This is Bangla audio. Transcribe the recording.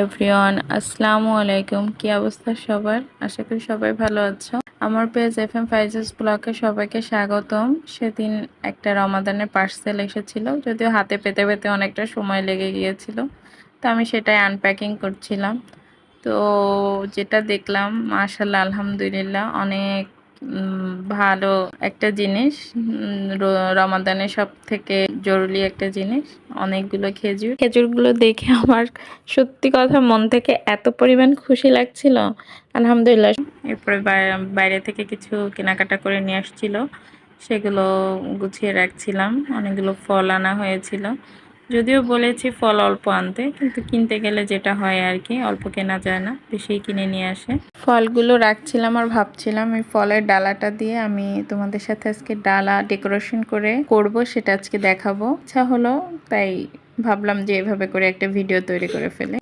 এভরিওয়ান, আসসালামু আলাইকুম। কি অবস্থা সবার? আশা করি সবাই ভালো আছো। আমার পেজ FM ফাইজুস ব্লগে সবাইকে স্বাগতম। সেদিন একটা রমাদানের পার্সেল এসেছিল, যদিও হাতে পেতে পেতে অনেকটা সময় লেগে গিয়েছিল। তো আমি সেটাই আনপ্যাকিং করছিলাম। তো যেটা দেখলাম, মাশাআল্লাহ আলহামদুলিল্লাহ, অনেক ভালো একটা জিনিস। রমাদানের সব থেকে জরুরি একটা জিনিস, অনেকগুলো খেজুরগুলো দেখে আমার সত্যি কথা মন থেকে এত পরিমাণ খুশি লাগছিল, আলহামদুলিল্লাহ। এরপরে বাইরে থেকে কিছু কেনাকাটা করে নিয়ে আসছিল, সেগুলো গুছিয়ে রাখছিলাম। অনেকগুলো ফল আনা হয়েছিল, যদিও বলেছি ফল অল্প আনতে, কিন্তু কিনতে গেলে যেটা হয় আর কি, অল্প কেনা যায় না, বেশি কিনে নিয়ে আসে। ফলগুলো রাখছিলাম আর ভাবছিলাম এই ফলের ডালাটা দিয়ে আমি তোমাদের সাথে আজকে ডালা ডেকোরেশন করে করব, সেটা আজকে দেখাবো। ইচ্ছা হলো, তাই ভাবলাম যে এভাবে করে একটা ভিডিও তৈরি করে ফেলে।